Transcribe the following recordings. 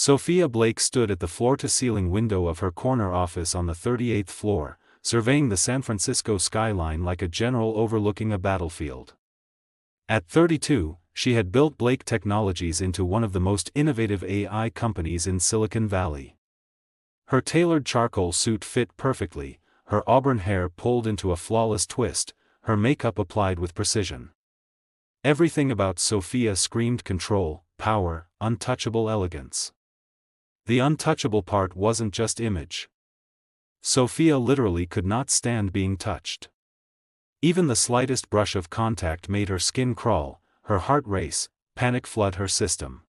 Sophia Blake stood at the floor-to-ceiling window of her corner office on the 38th floor, surveying the San Francisco skyline like a general overlooking a battlefield. At 32, she had built Blake Technologies into one of the most innovative AI companies in Silicon Valley. Her tailored charcoal suit fit perfectly, her auburn hair pulled into a flawless twist, her makeup applied with precision. Everything about Sophia screamed control, power, untouchable elegance. The untouchable part wasn't just image. Sophia literally could not stand being touched. Even the slightest brush of contact made her skin crawl, her heart race, panic flood her system.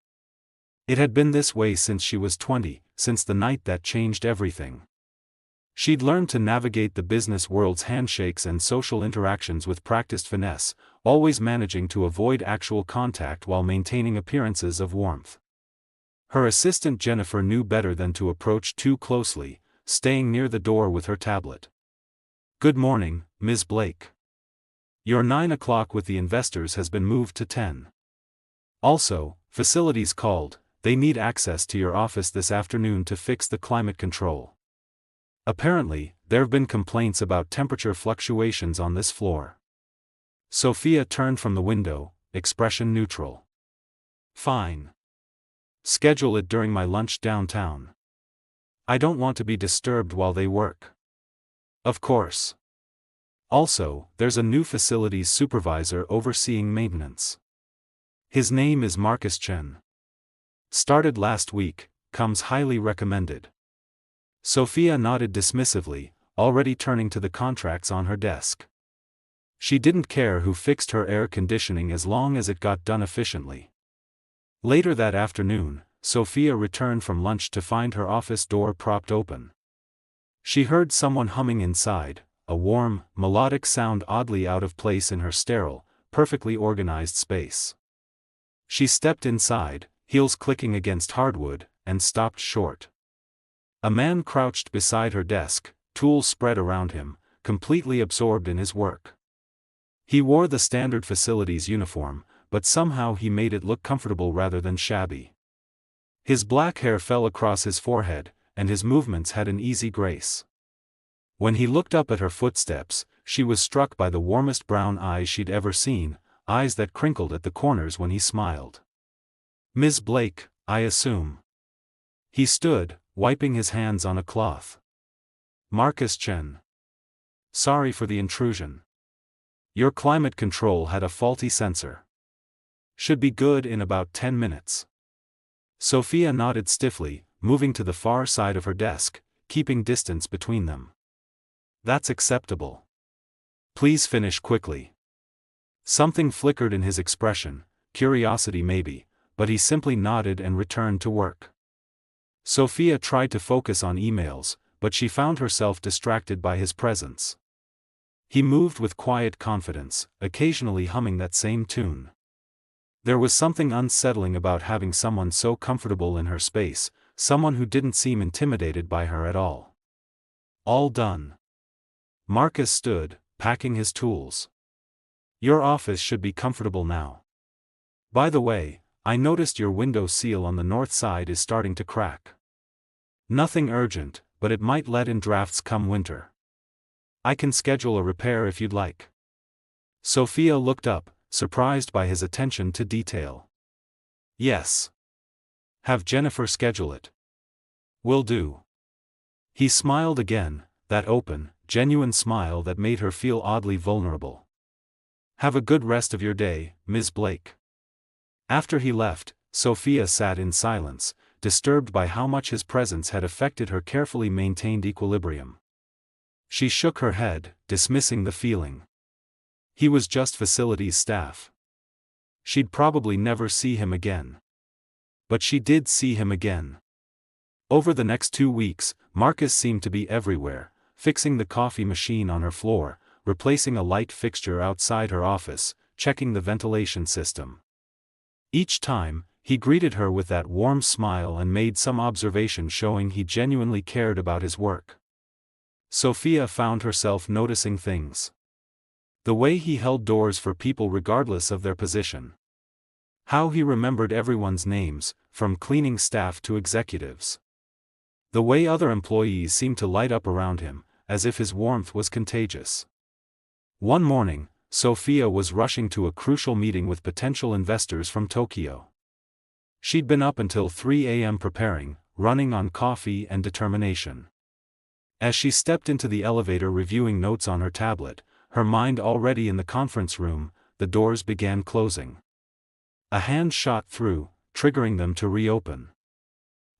It had been this way since she was 20, since the night that changed everything. She'd learned to navigate the business world's handshakes and social interactions with practiced finesse, always managing to avoid actual contact while maintaining appearances of warmth. Her assistant Jennifer knew better than to approach too closely, staying near the door with her tablet. "Good morning, Ms. Blake. Your 9 o'clock with the investors has been moved to 10. Also, facilities called, they need access to your office this afternoon to fix the climate control. Apparently, there have been complaints about temperature fluctuations on this floor." Sophia turned from the window, expression neutral. "Fine. Schedule it during my lunch downtown. I don't want to be disturbed while they work." "Of course. Also, there's a new facilities supervisor overseeing maintenance. His name is Marcus Chen. Started last week, comes highly recommended." Sophia nodded dismissively, already turning to the contracts on her desk. She didn't care who fixed her air conditioning as long as it got done efficiently. Later that afternoon, Sophia returned from lunch to find her office door propped open. She heard someone humming inside, a warm, melodic sound oddly out of place in her sterile, perfectly organized space. She stepped inside, heels clicking against hardwood, and stopped short. A man crouched beside her desk, tools spread around him, completely absorbed in his work. He wore the standard facilities uniform, but somehow he made it look comfortable rather than shabby. His black hair fell across his forehead, and his movements had an easy grace. When he looked up at her footsteps, she was struck by the warmest brown eyes she'd ever seen, eyes that crinkled at the corners when he smiled. "Ms. Blake, I assume." He stood, wiping his hands on a cloth. "Marcus Chen. Sorry for the intrusion. Your climate control had a faulty sensor. Should be good in about 10 minutes. Sophia nodded stiffly, moving to the far side of her desk, keeping distance between them. "That's acceptable. Please finish quickly." Something flickered in his expression, curiosity maybe, but he simply nodded and returned to work. Sophia tried to focus on emails, but she found herself distracted by his presence. He moved with quiet confidence, occasionally humming that same tune. There was something unsettling about having someone so comfortable in her space, someone who didn't seem intimidated by her at all. All done. Marcus stood, packing his tools. "Your office should be comfortable now. By the way, I noticed your window seal on the north side is starting to crack. Nothing urgent, but it might let in drafts come winter. I can schedule a repair if you'd like." Sophia looked up, surprised by his attention to detail. "Yes. Have Jennifer schedule it." "Will do." He smiled again, that open, genuine smile that made her feel oddly vulnerable. "Have a good rest of your day, Ms. Blake." After he left, Sophia sat in silence, disturbed by how much his presence had affected her carefully maintained equilibrium. She shook her head, dismissing the feeling. He was just facilities staff. She'd probably never see him again. But she did see him again. Over the next 2 weeks, Marcus seemed to be everywhere, fixing the coffee machine on her floor, replacing a light fixture outside her office, checking the ventilation system. Each time, he greeted her with that warm smile and made some observation showing he genuinely cared about his work. Sophia found herself noticing things. The way he held doors for people regardless of their position. How he remembered everyone's names, from cleaning staff to executives. The way other employees seemed to light up around him, as if his warmth was contagious. One morning, Sophia was rushing to a crucial meeting with potential investors from Tokyo. She'd been up until 3 a.m. preparing, running on coffee and determination. As she stepped into the elevator reviewing notes on her tablet, her mind already in the conference room, the doors began closing. A hand shot through, triggering them to reopen.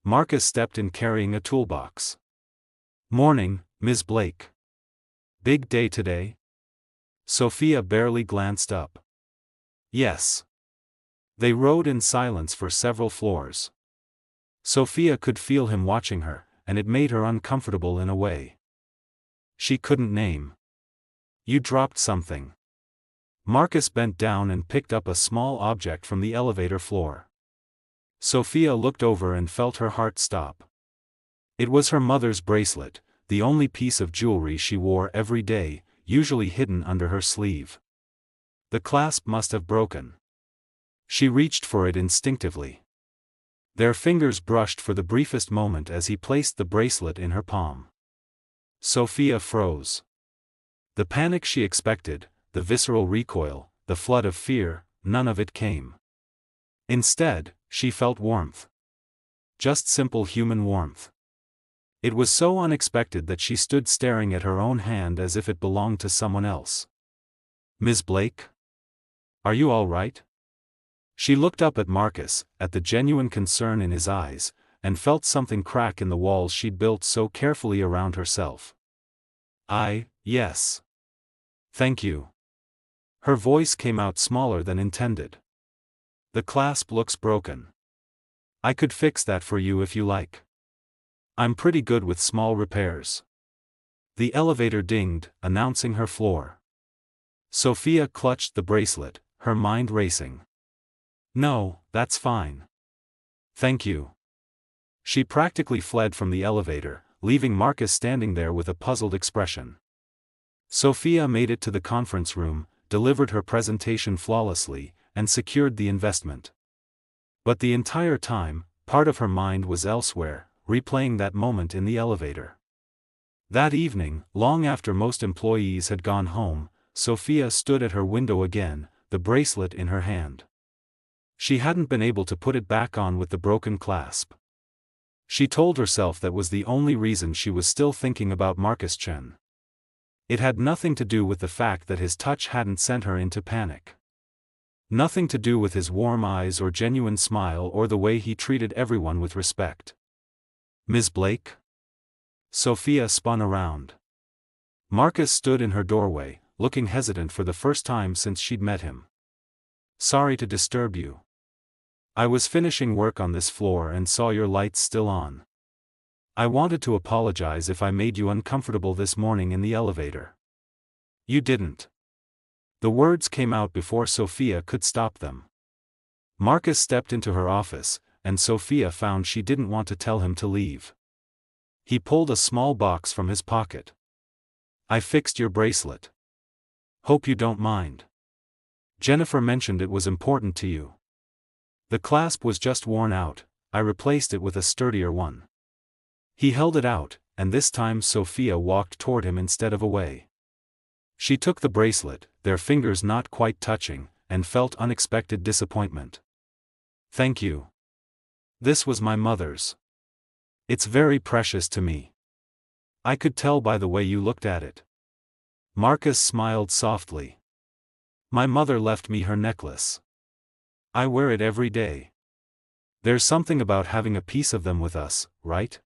Marcus stepped in carrying a toolbox. "Morning, Ms. Blake. Big day today?" Sophia barely glanced up. "Yes." They rode in silence for several floors. Sophia could feel him watching her, and it made her uncomfortable in a way she couldn't name. "You dropped something." Marcus bent down and picked up a small object from the elevator floor. Sophia looked over and felt her heart stop. It was her mother's bracelet, the only piece of jewelry she wore every day, usually hidden under her sleeve. The clasp must have broken. She reached for it instinctively. Their fingers brushed for the briefest moment as he placed the bracelet in her palm. Sophia froze. The panic she expected, the visceral recoil, the flood of fear, none of it came. Instead, she felt warmth. Just simple human warmth. It was so unexpected that she stood staring at her own hand as if it belonged to someone else. "Ms. Blake? Are you all right?" She looked up at Marcus, at the genuine concern in his eyes, and felt something crack in the walls she'd built so carefully around herself. Yes. Thank you." Her voice came out smaller than intended. "The clasp looks broken. I could fix that for you if you like. I'm pretty good with small repairs." The elevator dinged, announcing her floor. Sophia clutched the bracelet, her mind racing. "No, that's fine. Thank you." She practically fled from the elevator, leaving Marcus standing there with a puzzled expression. Sophia made it to the conference room, delivered her presentation flawlessly, and secured the investment. But the entire time, part of her mind was elsewhere, replaying that moment in the elevator. That evening, long after most employees had gone home, Sophia stood at her window again, the bracelet in her hand. She hadn't been able to put it back on with the broken clasp. She told herself that was the only reason she was still thinking about Marcus Chen. It had nothing to do with the fact that his touch hadn't sent her into panic. Nothing to do with his warm eyes or genuine smile or the way he treated everyone with respect. "Ms. Blake?" Sophia spun around. Marcus stood in her doorway, looking hesitant for the first time since she'd met him. "Sorry to disturb you. I was finishing work on this floor and saw your lights still on. I wanted to apologize if I made you uncomfortable this morning in the elevator." "You didn't." The words came out before Sophia could stop them. Marcus stepped into her office, and Sophia found she didn't want to tell him to leave. He pulled a small box from his pocket. "I fixed your bracelet. Hope you don't mind. Jennifer mentioned it was important to you. The clasp was just worn out, I replaced it with a sturdier one." He held it out, and this time Sophia walked toward him instead of away. She took the bracelet, their fingers not quite touching, and felt unexpected disappointment. "Thank you. This was my mother's. It's very precious to me. I could tell by the way you looked at it." Marcus smiled softly. "My mother left me her necklace. I wear it every day. There's something about having a piece of them with us, right?"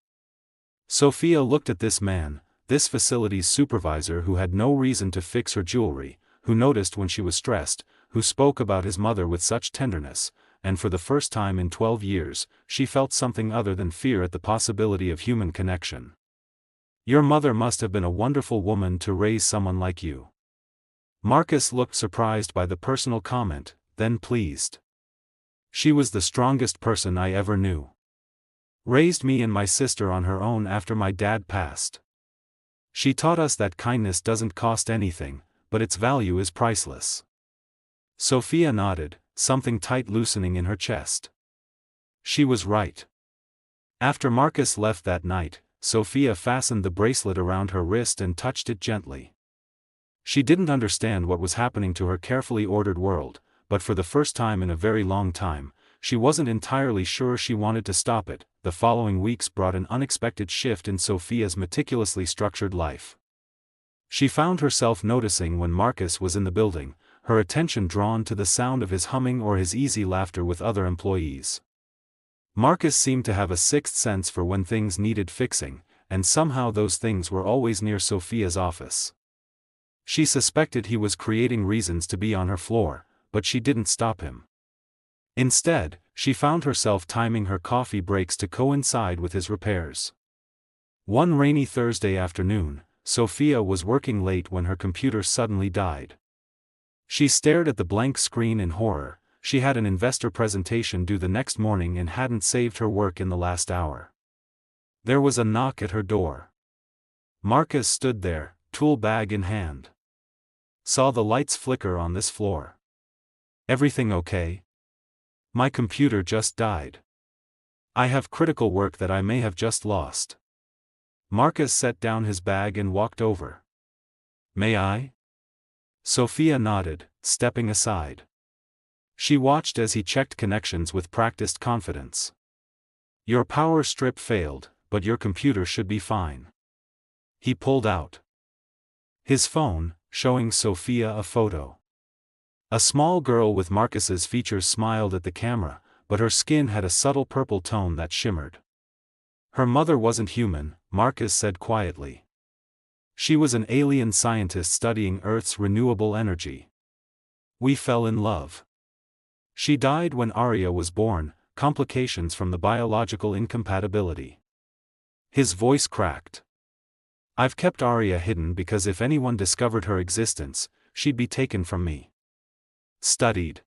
Sophia looked at this man, this facility's supervisor who had no reason to fix her jewelry, who noticed when she was stressed, who spoke about his mother with such tenderness, and for the first time in 12 years, she felt something other than fear at the possibility of human connection. "Your mother must have been a wonderful woman to raise someone like you." Marcus looked surprised by the personal comment, then pleased. "She was the strongest person I ever knew. Raised me and my sister on her own after my dad passed. She taught us that kindness doesn't cost anything, but its value is priceless." Sophia nodded, something tight loosening in her chest. She was right. After Marcus left that night, Sophia fastened the bracelet around her wrist and touched it gently. She didn't understand what was happening to her carefully ordered world, but for the first time in a very long time, she wasn't entirely sure she wanted to stop it. The following weeks brought an unexpected shift in Sophia's meticulously structured life. She found herself noticing when Marcus was in the building, her attention drawn to the sound of his humming or his easy laughter with other employees. Marcus seemed to have a sixth sense for when things needed fixing, and somehow those things were always near Sophia's office. She suspected he was creating reasons to be on her floor, but she didn't stop him. Instead, she found herself timing her coffee breaks to coincide with his repairs. One rainy Thursday afternoon, Sophia was working late when her computer suddenly died. She stared at the blank screen in horror. She had an investor presentation due the next morning and hadn't saved her work in the last hour. There was a knock at her door. Marcus stood there, tool bag in hand. Saw the lights flicker on this floor. Everything okay? My computer just died. I have critical work that I may have just lost. Marcus set down his bag and walked over. May I? Sophia nodded, stepping aside. She watched as he checked connections with practiced confidence. Your power strip failed, but your computer should be fine. He pulled out his phone, showing Sophia a photo. A small girl with Marcus's features smiled at the camera, but her skin had a subtle purple tone that shimmered. Her mother wasn't human, Marcus said quietly. She was an alien scientist studying Earth's renewable energy. We fell in love. She died when Arya was born, complications from the biological incompatibility. His voice cracked. I've kept Arya hidden because if anyone discovered her existence, she'd be taken from me. Studied.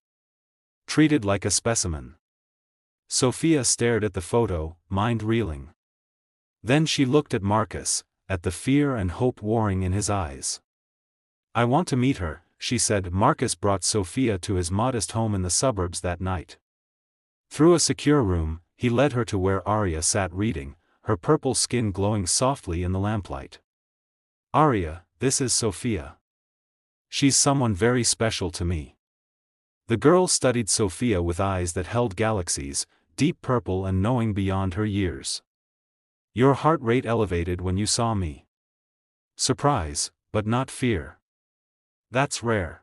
Treated like a specimen. Sophia stared at the photo, mind reeling. Then she looked at Marcus, at the fear and hope warring in his eyes. I want to meet her, she said. Marcus brought Sophia to his modest home in the suburbs that night. Through a secure room, he led her to where Arya sat reading, her purple skin glowing softly in the lamplight. Arya, this is Sophia. She's someone very special to me. The girl studied Sophia with eyes that held galaxies, deep purple and knowing beyond her years. Your heart rate elevated when you saw me. Surprise, but not fear. That's rare.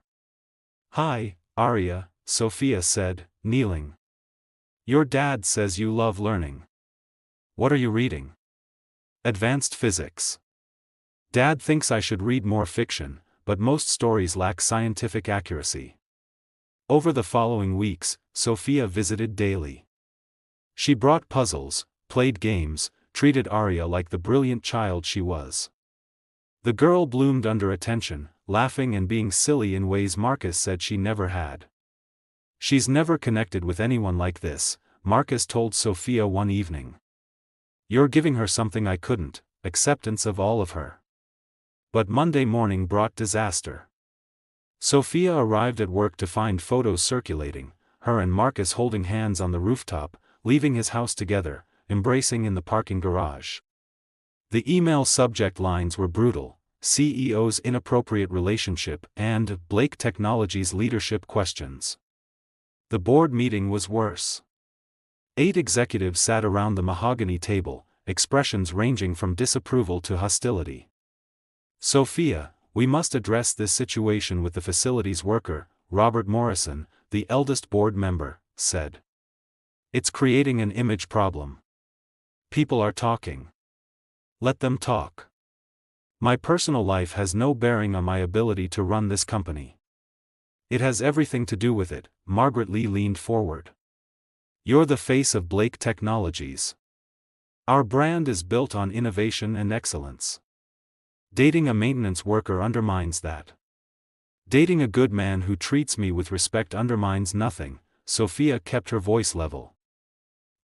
Hi, Arya, Sophia said, kneeling. Your dad says you love learning. What are you reading? Advanced physics. Dad thinks I should read more fiction, but most stories lack scientific accuracy. Over the following weeks, Sophia visited daily. She brought puzzles, played games, treated Arya like the brilliant child she was. The girl bloomed under attention, laughing and being silly in ways Marcus said she never had. She's never connected with anyone like this, Marcus told Sophia one evening. You're giving her something I couldn't, acceptance of all of her. But Monday morning brought disaster. Sophia arrived at work to find photos circulating, her and Marcus holding hands on the rooftop, leaving his house together, embracing in the parking garage. The email subject lines were brutal: CEO's inappropriate relationship and Blake Technologies leadership questions. The board meeting was worse. 8 executives sat around the mahogany table, expressions ranging from disapproval to hostility. Sophia, we must address this situation with the facilities worker, Robert Morrison, the eldest board member, said. It's creating an image problem. People are talking. Let them talk. My personal life has no bearing on my ability to run this company. It has everything to do with it. Margaret Lee leaned forward. You're the face of Blake Technologies. Our brand is built on innovation and excellence. Dating a maintenance worker undermines that. Dating a good man who treats me with respect undermines nothing. Sophia kept her voice level.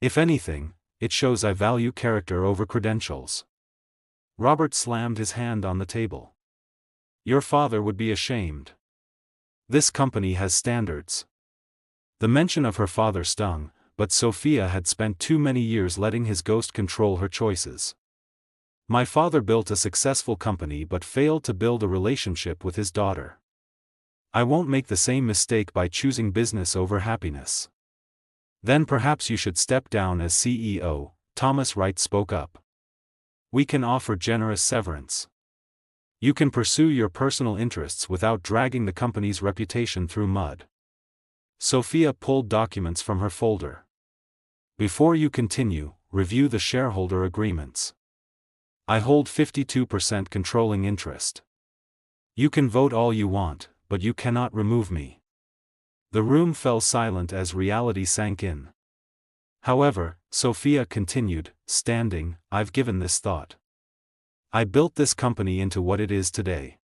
If anything, it shows I value character over credentials. Robert slammed his hand on the table. Your father would be ashamed. This company has standards. The mention of her father stung, but Sophia had spent too many years letting his ghost control her choices. My father built a successful company but failed to build a relationship with his daughter. I won't make the same mistake by choosing business over happiness. Then perhaps you should step down as CEO, Thomas Wright spoke up. We can offer generous severance. You can pursue your personal interests without dragging the company's reputation through mud. Sophia pulled documents from her folder. Before you continue, review the shareholder agreements. I hold 52% controlling interest. You can vote all you want, but you cannot remove me. The room fell silent as reality sank in. However, Sophia continued, standing, I've given this thought. I built this company into what it is today.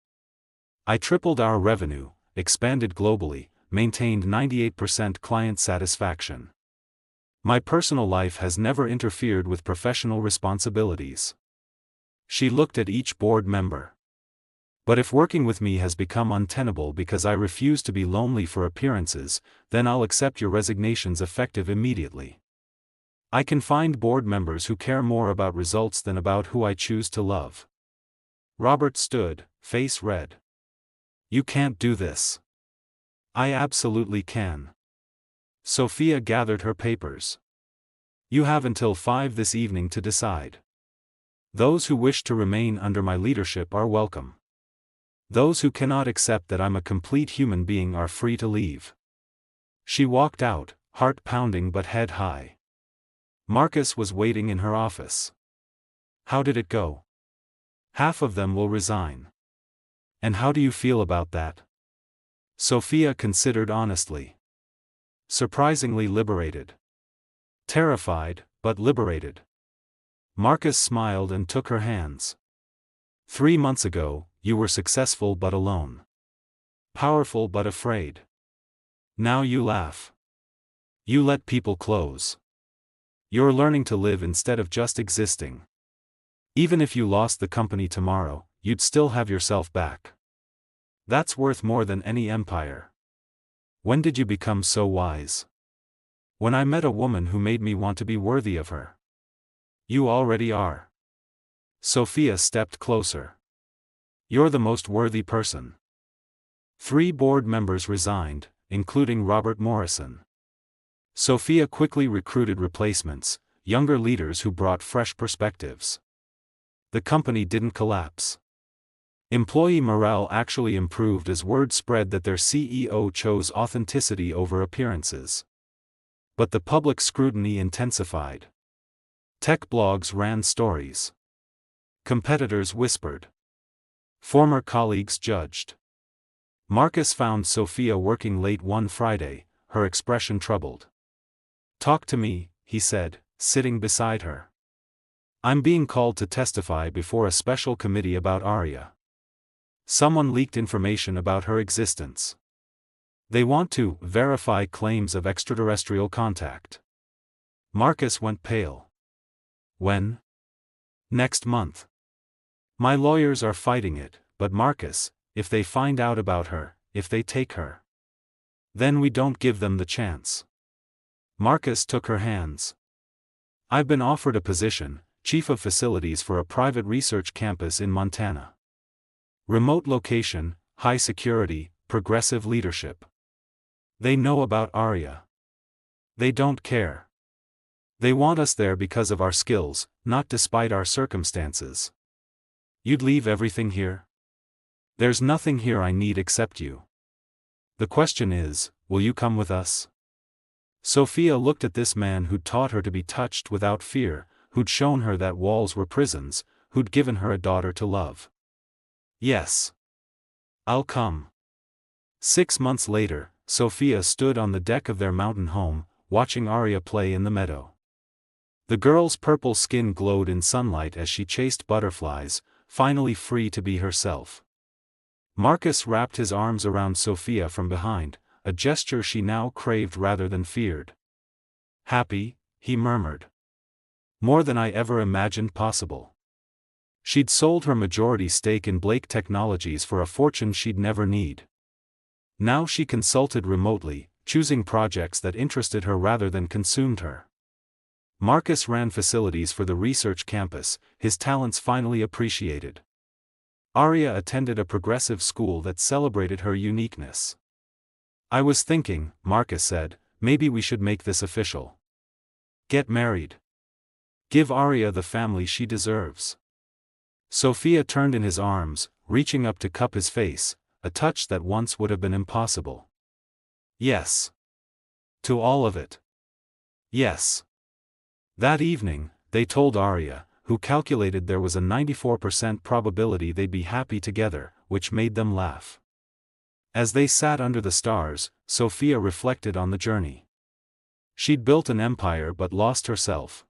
I tripled our revenue, expanded globally, maintained 98% client satisfaction. My personal life has never interfered with professional responsibilities. She looked at each board member. But if working with me has become untenable because I refuse to be lonely for appearances, then I'll accept your resignations effective immediately. I can find board members who care more about results than about who I choose to love. Robert stood, face red. You can't do this. I absolutely can. Sophia gathered her papers. You have until 5 this evening to decide. Those who wish to remain under my leadership are welcome. Those who cannot accept that I'm a complete human being are free to leave. She walked out, heart pounding but head high. Marcus was waiting in her office. How did it go? Half of them will resign. And how do you feel about that? Sophia considered honestly. Surprisingly liberated. Terrified, but liberated. Marcus smiled and took her hands. 3 months ago, you were successful but alone. Powerful but afraid. Now you laugh. You let people close. You're learning to live instead of just existing. Even if you lost the company tomorrow, you'd still have yourself back. That's worth more than any empire. When did you become so wise? When I met a woman who made me want to be worthy of her. You already are. Sophia stepped closer. You're the most worthy person. 3 board members resigned, including Robert Morrison. Sophia quickly recruited replacements, younger leaders who brought fresh perspectives. The company didn't collapse. Employee morale actually improved as word spread that their CEO chose authenticity over appearances. But the public scrutiny intensified. Tech blogs ran stories. Competitors whispered. Former colleagues judged. Marcus found Sophia working late one Friday, her expression troubled. Talk to me, he said, sitting beside her. I'm being called to testify before a special committee about Arya. Someone leaked information about her existence. They want to verify claims of extraterrestrial contact. Marcus went pale. When? Next month. My lawyers are fighting it, but Marcus, if they find out about her, if they take her, then we don't give them the chance. Marcus took her hands. I've been offered a position, chief of facilities for a private research campus in Montana. Remote location, high security, progressive leadership. They know about Arya. They don't care. They want us there because of our skills, not despite our circumstances. You'd leave everything here? There's nothing here I need except you. The question is, will you come with us? Sophia looked at this man who'd taught her to be touched without fear, who'd shown her that walls were prisons, who'd given her a daughter to love. Yes. I'll come. 6 months later, Sophia stood on the deck of their mountain home, watching Arya play in the meadow. The girl's purple skin glowed in sunlight as she chased butterflies, finally free to be herself. Marcus wrapped his arms around Sophia from behind, a gesture she now craved rather than feared. Happy, he murmured. More than I ever imagined possible. She'd sold her majority stake in Blake Technologies for a fortune she'd never need. Now she consulted remotely, choosing projects that interested her rather than consumed her. Marcus ran facilities for the research campus, his talents finally appreciated. Arya attended a progressive school that celebrated her uniqueness. "I was thinking," Marcus said, "maybe we should make this official. Get married. Give Arya the family she deserves." Sophia turned in his arms, reaching up to cup his face, a touch that once would have been impossible. "Yes. To all of it. Yes." That evening, they told Arya, who calculated there was a 94% probability they'd be happy together, which made them laugh. As they sat under the stars, Sophia reflected on the journey. She'd built an empire but lost herself.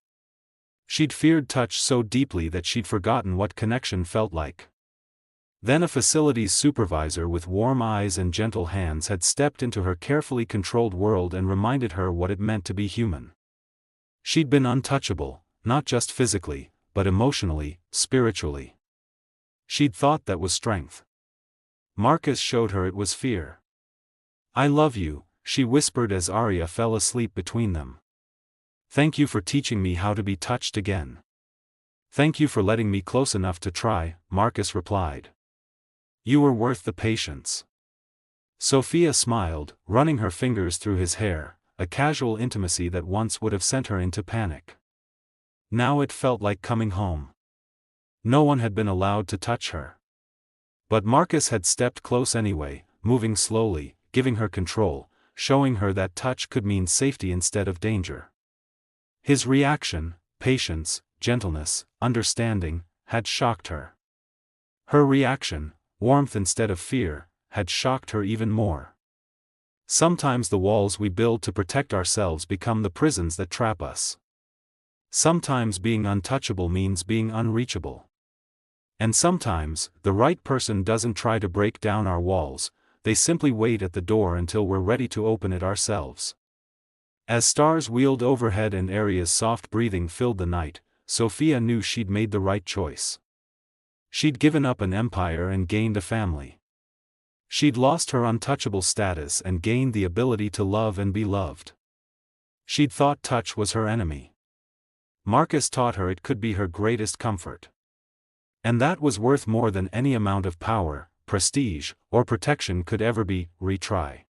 She'd feared touch so deeply that she'd forgotten what connection felt like. Then a facilities supervisor with warm eyes and gentle hands had stepped into her carefully controlled world and reminded her what it meant to be human. She'd been untouchable, not just physically, but emotionally, spiritually. She'd thought that was strength. Marcus showed her it was fear. "I love you," she whispered as Arya fell asleep between them. "Thank you for teaching me how to be touched again." "Thank you for letting me close enough to try," Marcus replied. "You were worth the patience." Sophia smiled, running her fingers through his hair, a casual intimacy that once would have sent her into panic. Now it felt like coming home. No one had been allowed to touch her. But Marcus had stepped close anyway, moving slowly, giving her control, showing her that touch could mean safety instead of danger. His reaction, patience, gentleness, understanding, had shocked her. Her reaction, warmth instead of fear, had shocked her even more. Sometimes the walls we build to protect ourselves become the prisons that trap us. Sometimes being untouchable means being unreachable. And sometimes, the right person doesn't try to break down our walls, they simply wait at the door until we're ready to open it ourselves. As stars wheeled overhead and Arya's soft breathing filled the night, Sophia knew she'd made the right choice. She'd given up an empire and gained a family. She'd lost her untouchable status and gained the ability to love and be loved. She'd thought touch was her enemy. Marcus taught her it could be her greatest comfort. And that was worth more than any amount of power, prestige, or protection could ever be. Retry.